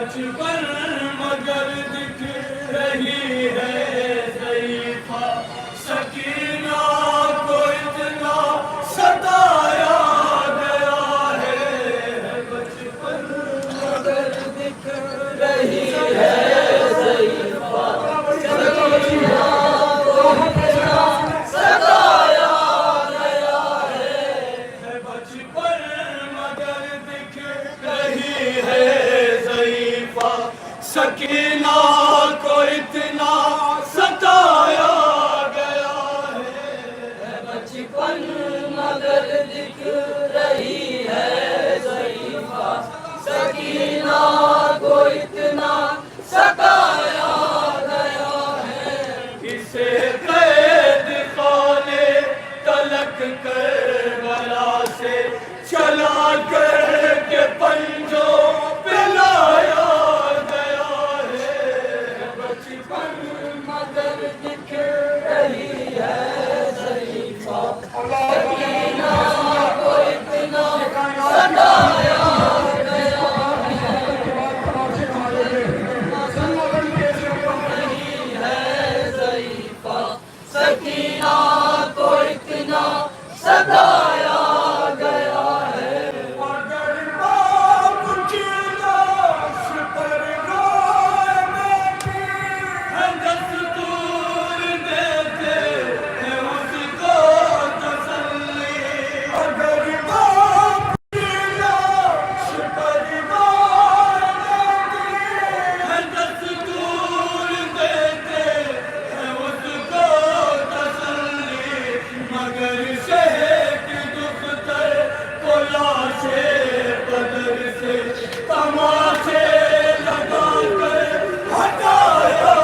बचपन मगर दिख रही है ज़रीफ़ा, सकीना को इतना सताया गया है। बचपन मगर दिख रही है ज़रीफ़ा, सकीना को इतना सताया गया है। बचपन मगर दिख रही है ज़रीफ़ा, सकीना को इतना सताया गया है। बचपन मगर दिख रही है ज़रीफ़ा, सकीना को इतना सताया गया है। इसे कैद खाने तलक करबला से चला कर के पंजों पे लाया गया है। बचपन मगर दिख रही है ज़रीफ़ा, सकीना को इतना सताया गया है। ज़रीफ़ा, सकीना को इतना सताया गया है। अगर बाप की लाश पर रोए बेटी है, दस्तूर देते हैं उसको तसल्ली। अगर बाप की लाश पर रोए बेटी है, दस्तूर देते हैं उसको तसल्ली। मगर शहद दुख्तर को लाशे बदर से तमाचे लगा कर हटाया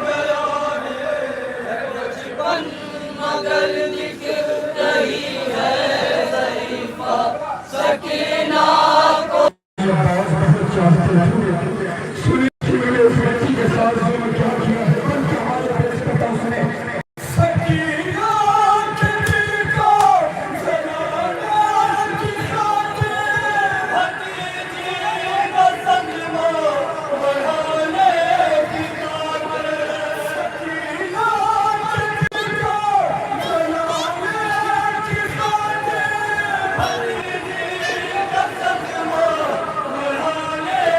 गया है। बचपन मगर दिख रही है ज़रीफ़ा, सकीना को सकीना के दिल को जलाने की खातिर, भतीजी का सदमा बढ़ाने की खातिर। सकीना के दिल को जलाने की खातिर, भतीजी का सदमा बढ़ाने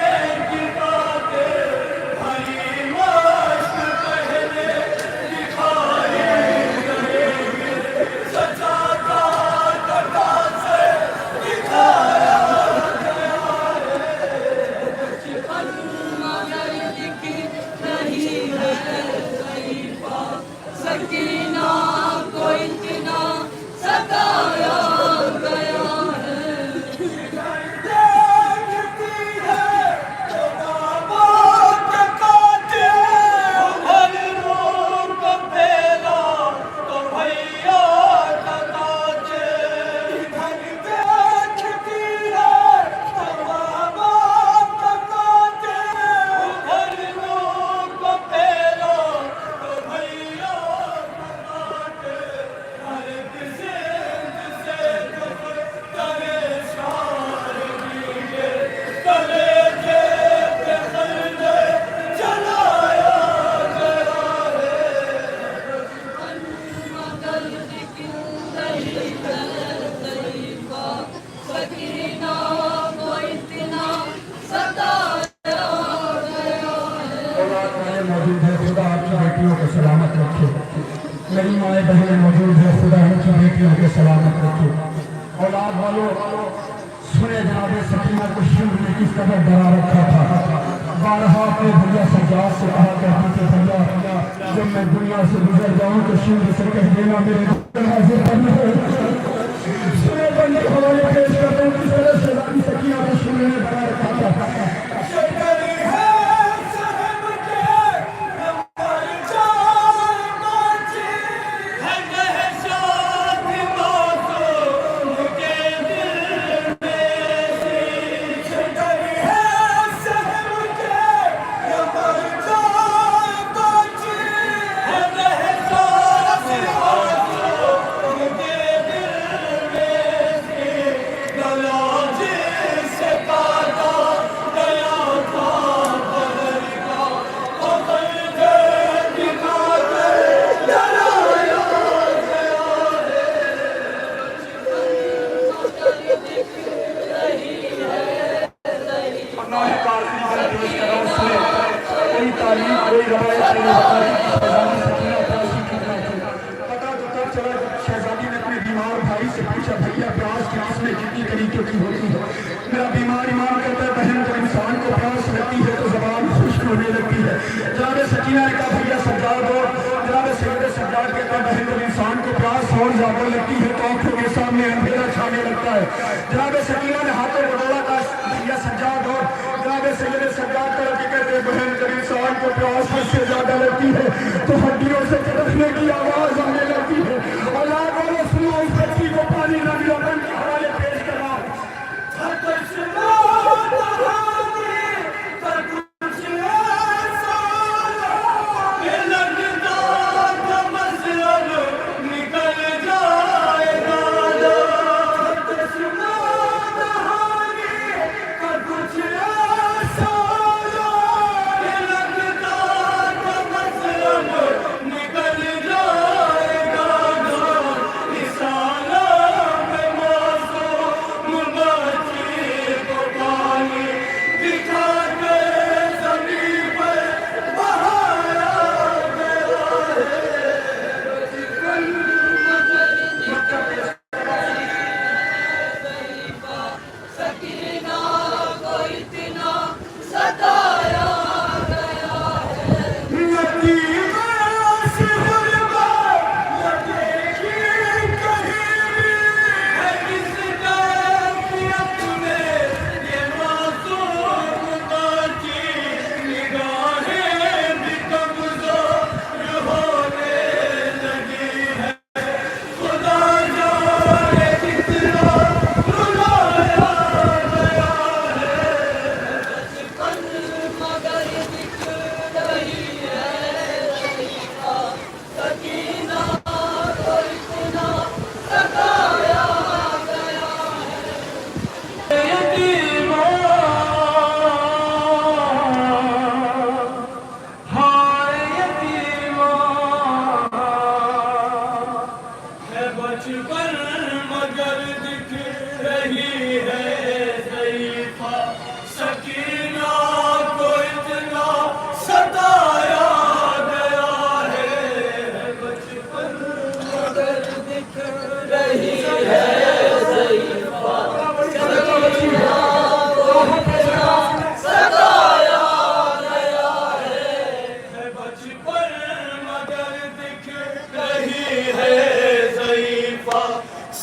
की खातिर। भली मश्क पहले दिखाई सजाता कटा से दिखाया गया है। बचपन मगर दिख रही है ज़रीफ़ा, सकीना को इतना सताया गया है। देखती है तो बाबा के कातिल, हर रूप पेला तो भैया का कातिल। इधर देखती है तो बाबा का कातिल, हर रूप पेला तो भैया का कातिल। हर किसी से करे शार दीजिए, कलेजे पे खंजर चलाया गया है। मगर दिख रही है ज़रीफ़ा, सकीना को इतना सताया गया है। औलाद माएँ मौजूद है, खुदा आपकी बेटियों को सलामत रखे। मेरी माएँ बहनें मौजूद है, खुदा उनकी बेटियों को सलामत रखे। औलाद वालों, सुने जनाबे सकीना को शिव ने किस कदर डरा रखा था। बारहा अपने भैया सज्जाद से कहा करती थी, भैया जब मैं दुनिया से गुजर जाऊँ तो शिव से कह देना मेरे हाजिर करना है। सुने बंदे हवाले पेश करते हैं किस तरह से रानी सकीना को शिव ने डरा रखा था। शकरी है सहम के नंबर चार बाजी, है दहशत मासूम के दिल में सी। शकरी है सहम के नंबर चार बाजी, है दहशत मासूम के दिल में सी। गला जिससे काटा गुनाह काजी का पेश करो उसने कोई तालीम कोई रवायत नहीं बताई कि शहजादी सकीना प्यासी कितना थी। पता तो तब चला जब शहजादी ने अपने बीमार भाई से पूछा, भैया प्यास की किस्में कितनी तरीके की होती है? मेरा बीमार ईमान कहता है बहन जब इंसान को प्यास लगती है तो जबान खुश्क होने लगती है। जनाब सकीना ने कहा भैया सज्जाद हो। जनाब सैयद सज्जाद कहता है बहन जब इंसान को प्यास और ज्यादा लगती है तो आंखों के सामने अंधेरा छाने लगता है। जनाब सकीना ने हाथों को डोला का भैया सज्जाद हो। जनाब सैयद सज्जाद करके कहते हैं बहन जब इंसान को प्यास हद से ज्यादा लगती है तो हड्डियों से तड़पने की आवाज आने लगती है। औलाद वालों सुनो इस बच्ची को पानी न दिया के हवाले पेश करना।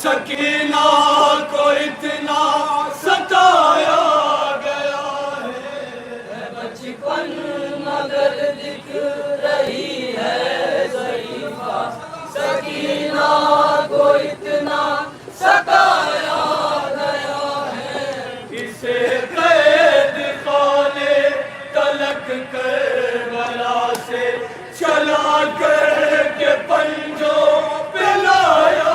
सकीना को इतना सताया गया है बचपन मगर दिख रही है ज़रीफ़ा। सकीना को इतना सताया गया है इसे कैद खाने तलक करबला से चला कर के पंजों पे लाया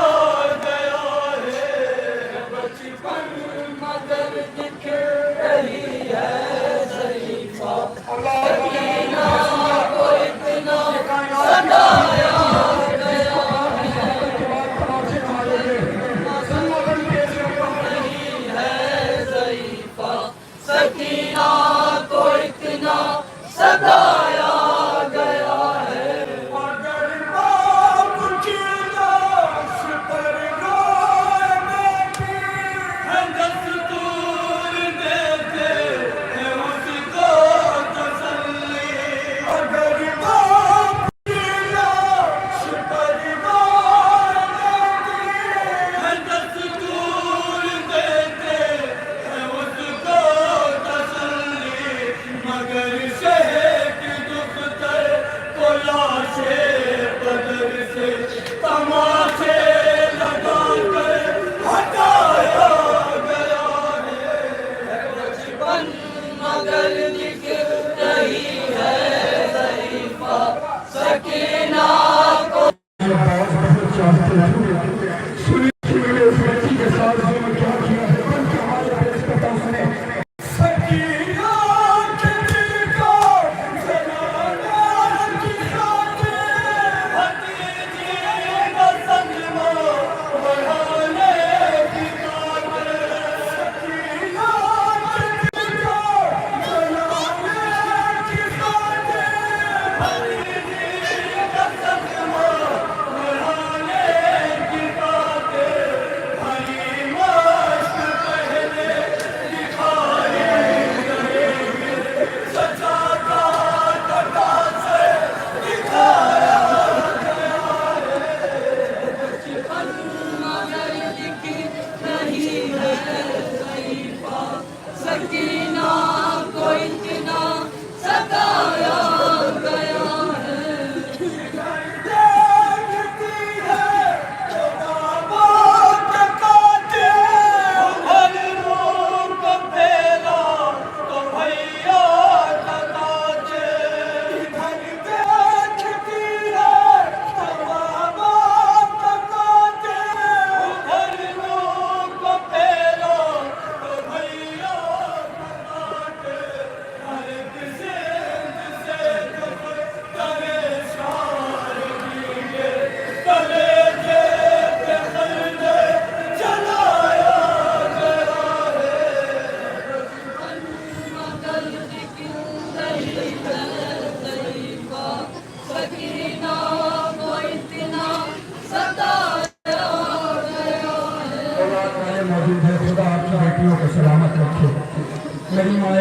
सताया गया है। अगर बाप की लाश पर गाय बैठी है दस्तूर देते हैं उसको तसल्ली। अगर बाप की लाश पर गाय बैठी है दस्तूर देते हैं उसको तसल्ली। मगर लाशे बदर से तमाचे लगा कर हटाया गया है बचपन मगर दिख रही है ज़रीफ़ा। सकीना को बहुत चाहते हैं सुनिए उस बच्ची के साथ क्या किया है बल्कि हमारे पेश करता उसने सकीना के दिल को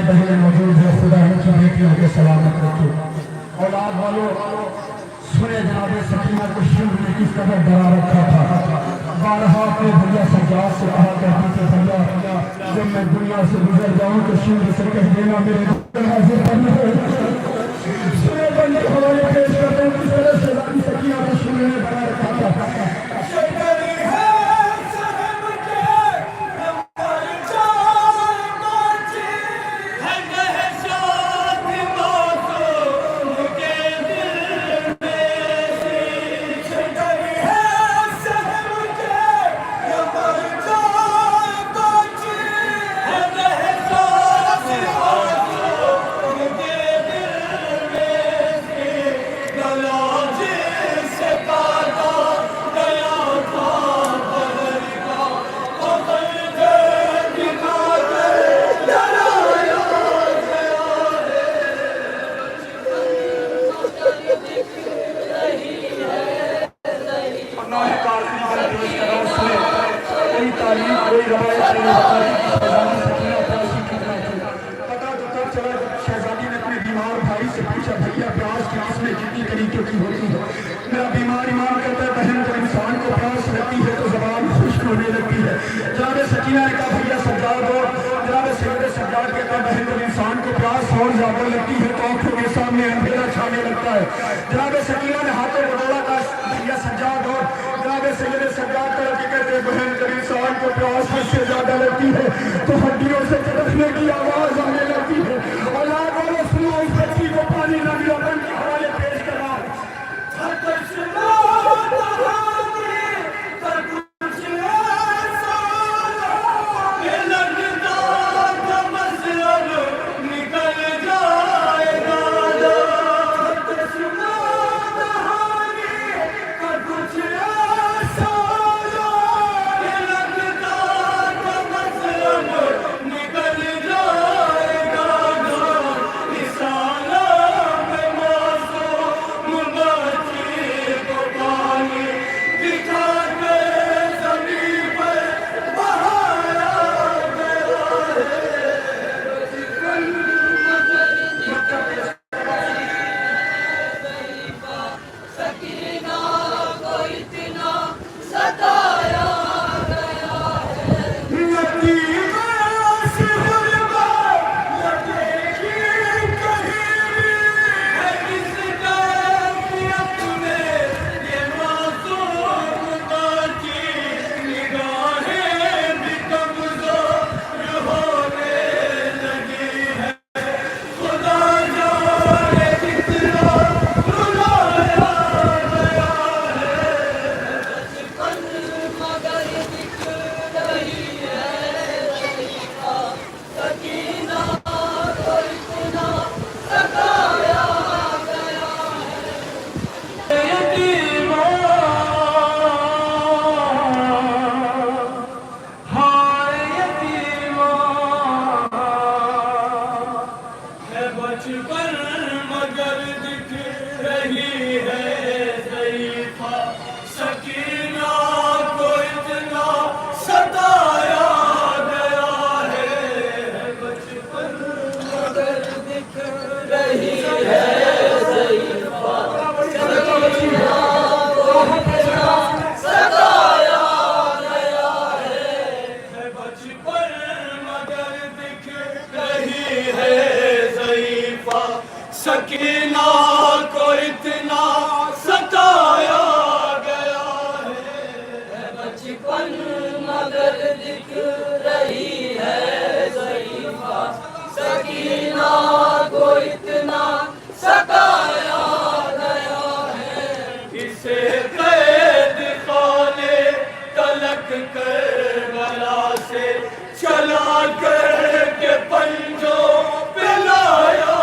बहनें मौजूद है, खुदा इनकी बेटियों के सलामत रखे। औलाद वालों सुने जनाब सकीना को शिव ने किस कदर डरा रखा था। बारहा अपने भैया सज्जाद से कहा करती थी, भैया जब मैं दुनिया से गुजर जाऊं तो शिव से कह देना मेरे हाजिर करना है। सुने बंदे हवाले पेश करते हैं किस तरह से रानी सकीना को शिव ने डरा रखा था। सकीना को इतना सताया गया है बचपन मगर दिख रही है ज़रीफ़ा। सकीना को इतना सताया गया है इसे कैद खाने तलक करबला से चला कर के पंजों पे लाया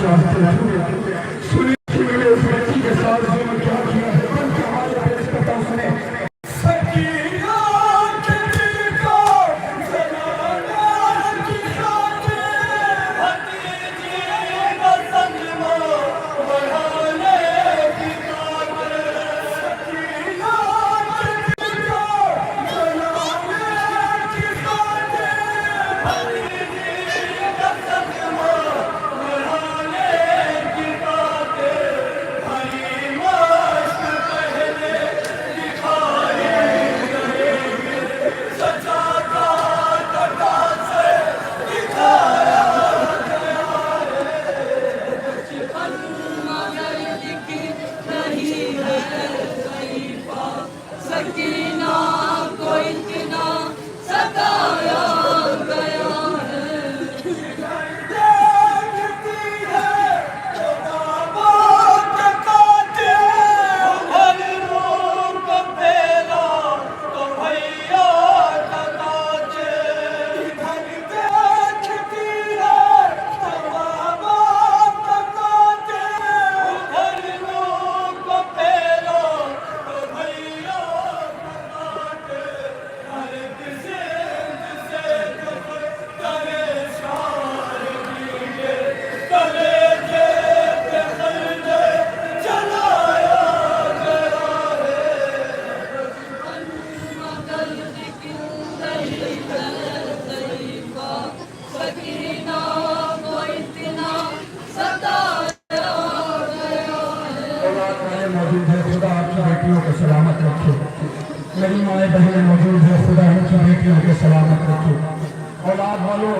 चाहते थे। सुनिए उस बच्ची के साथ जो क्या किया है, बल्कि हमारे पेश करता उसने सकीना के दिल को जलाने की खातिर भतीजी का संगमा बढ़ाने की खातिर सकीना के दिल को जलाने की खातिर भतीजी का संगमा बढ़ाने की खातिर हरी मस्त पहले दिखाई सजा का टका से दिखाया बचपन मगर दिख रही है सहीफा सकीना को इतना सताया गया है देखती है बाबा काटे हर रूप पेला तो भैया काटे इधर देखती है बाबा काटे हर रूप पेला तो भैया काटे हर किसी से करे शार कीजिए करे के खर्चे चलाया गया मगर दिख रही है सहीफा सकीना को इतना सताया गया औलाद वाले मौजूद है, खुदा आपकी बेटियों को सलामत रखे। मेरी माएँ बहनें मौजूद है, खुदा इनकी बेटियों को सलामत रखे। औलाद वालों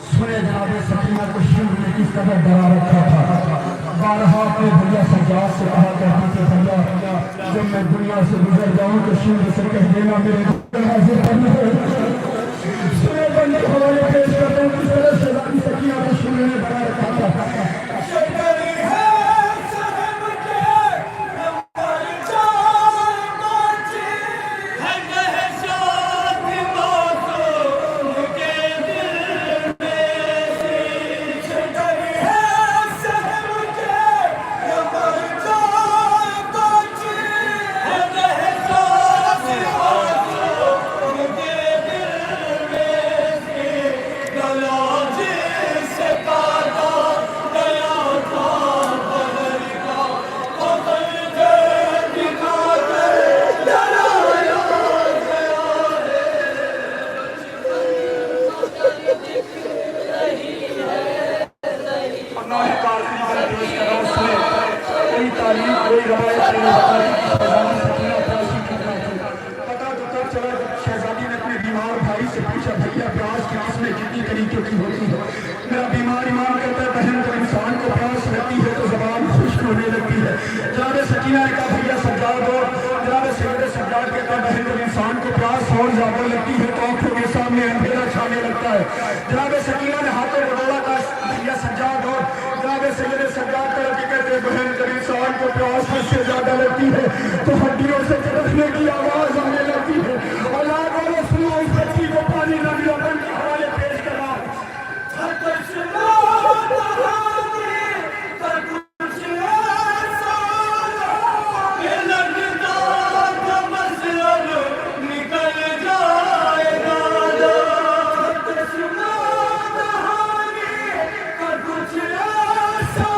सुने जनाब सकीना को शिव ने किस कदर डरा रखा था। बारहा अपने भैया सज्जाद से कहा करती थी, भैया जब मैं दुनिया से गुजर जाऊं तो शिव से कह देना मेरे घर हाजिर करना है। सुने बंदे हवाले पेश करते हैं किस तरह से रानी सकीना को शिव ने डरा रखा था। शक्करी है साहब के नंबर चार माची है दहशत मासूम के दिल में सी शक्करी है साहब के नंबर चार माची है दहशत मासूम के दिल में सी गला जिसे काटा गया था बदल का बदल के दिखा कर डराया अल्लाह काफ़ी है पेश करा उसने कोई तालीम कोई रवायत नहीं बताई कि शहजादी सकीना प्यासी कितना थी। पता तो तब चला जब शहजादी ने अपने बीमार भाई से पूछा, भैया प्यास की किस्में कितनी तरीके की होती है। मेरा बीमार ईमान करता है बहन जब इंसान को प्यास लगती है तो जबान खुश्क होने लगती है। जनाब सकीना ने कहा भैया सज्जाद और जनाब सैयद सज्जाद के कहा बहन जब इंसान को प्यास और ज्यादा लगती है तो आंखों के सामने अंधेरा छाने लगता है। जनाब सकीना ने हाथों को डोला कहा भैया सज्जाद और जनाब सैयद सज्जाद कर के कहते हैं बहन जब इंसान को प्यास से ज्यादा लगती है तो हड्डियों से कड़कने की आवाज आने लगती है। औलाद वालों सुनो इस बच्ची को पानी नबी अपन के हवाले पेश करा। निकल जाएगा कुछ ऐसा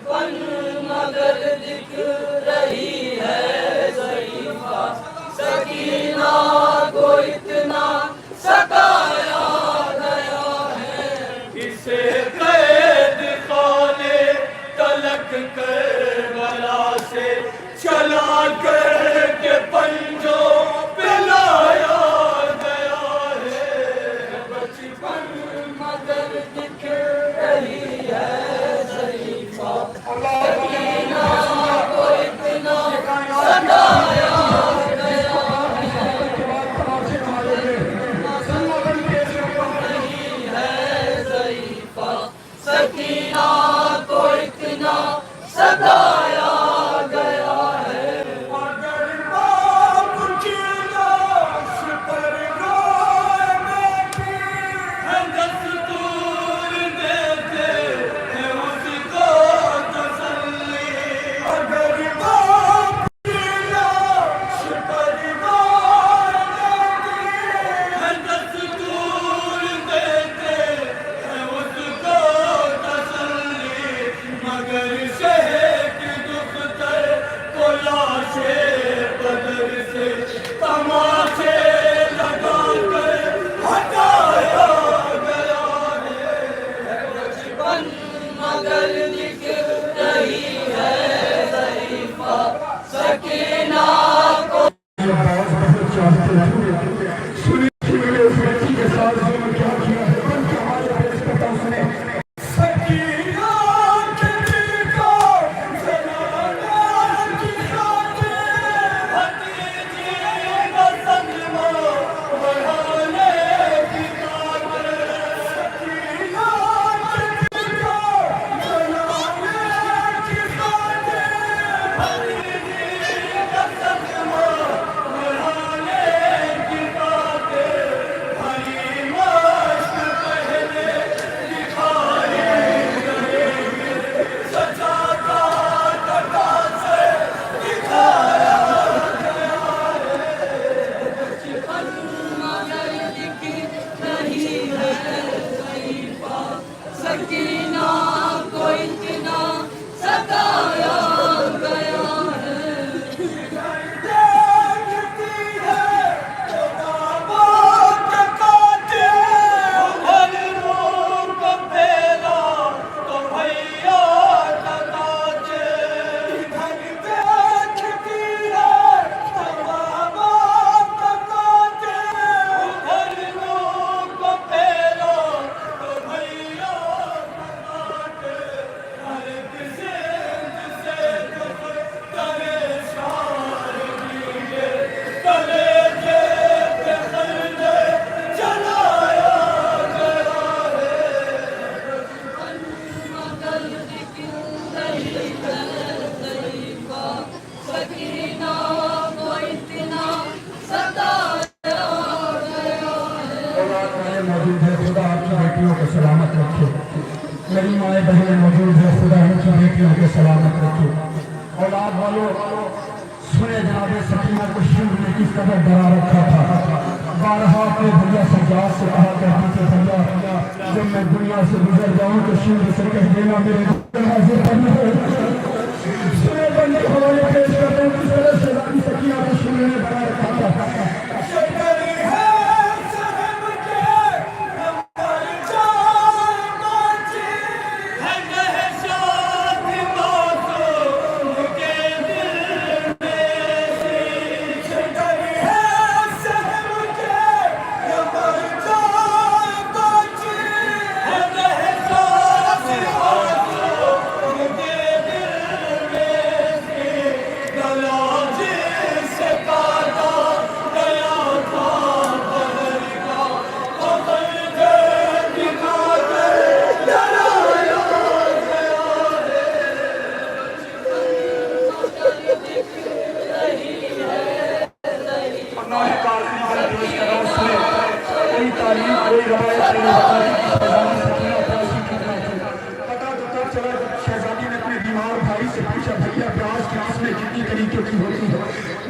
बचपन मगर दिख रही है ज़रीफ़ा, सकीना को इतना सताया गया है, इसे कैद खाने तलक करबला से चला कर के पंजों पे लाया गया है। बचपन मगर दिख रही है ज़रीफ़ा, सकीना को इतना सताया गया है ज़रीफ़ा, सकीना को इतना सताया गया है। अगर बाप की लाश पर गाय बैठी है, दस्तूर देते हैं उसको तसल्ली। अगर बाप की लाश पर गाय बैठी है, दस्तूर देते हैं उसको तसल्ली। मगर शहद दुख्तर को लाशे बदर से तमाचे लगा कर हटाया गया है। बचपन मगर दिख रही है ज़रीफ़ा, सकीना को सकीना के दिल को जलाने की खातिर, भतीजी का सदमा बढ़ाने की खातिर। सकीना के दिल को जलाने की खातिर, भतीजी का सदमा बढ़ाने की खातिर। हरी मश्क पहले दिखाई रहेगी, सजा का टका से दिखाया गया है। बचपन मगर दिख रही है ज़रीफ़ा, सकीना को इतना सताया गया है। देखती है तो बाबा के काटे, उधर मुँह को फेरा तो भैया का काटे। इधर देखती है तो बाबा का काटे, उधर मुँह को फेरा तो भैया का काटे। हर किसी से करे शायरी कलेजे पे खलने जलाया गया है। मगर दिख रही है ज़रीफ़ा, सकीना को इतना सताया गया है। औलाद वाले मौजूद है, खुदा आपकी बेटियों को सलामत रखे। मेरी माएँ बहनें मौजूद है, खुदा उनकी बेटियों को सलामत रखे। औलाद वालों सुने जनाब सकीना को शिव ने किस कदर डरा रखा था। बारहा अपने भैया सज्जाद से कहा करती थी, भैया जब मैं दुनिया से गुजर जाऊं तो शिव से कह देना मेरे हाजिर करना है। सुने बंदे हवाले पेश करते हैं किस तरह से रानी सकीना को शिव ने डरा रखा था। शक्करी है साहब के नंबर चार बाजी है, दहशत मासूम के दिल में सी। शक्करी है साहब के नंबर चार बाजी है, दहशत मासूम के दिल में सी। गला जिसे काटा गया था पहर का, वो खंजर दिखा कर डराया गया है। दिख रही है ज़रीफ़ा, कोई तालीम कोई रवायत नहीं बताती कि शहजादी सकीना प्यासी करना थी। पता तो तब चला जब शहजादी ने अपने बीमार भाई से पूछा, भैया प्यास की किस्में कितनी तरीके की होती है।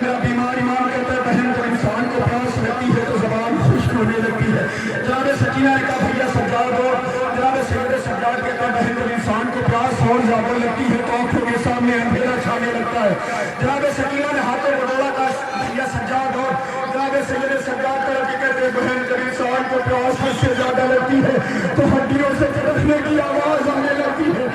मेरा बीमार ईमान करता है बहन, जब इंसान को प्यास लगती है तो जबान खुश्क होने लगती है। जनाब सकीना ने कहा, भैया सज्जाद हो। जनाब सैयद सज्जाद के कहते हैं बहन जब इंसान को प्यास और ज्यादा लगती है तो आंखों के सामने अंधेरा छाने लगता है। जनाब सकीना ने हाथों को दौड़ा का भैया सज्जाद और जनाब सैयद सज्जाद तरफ के कहते हैं बहन जब इंसान को प्यास से ज्यादा लगती है तो हड्डियों से चढ़ने की आवाज आने लगती है।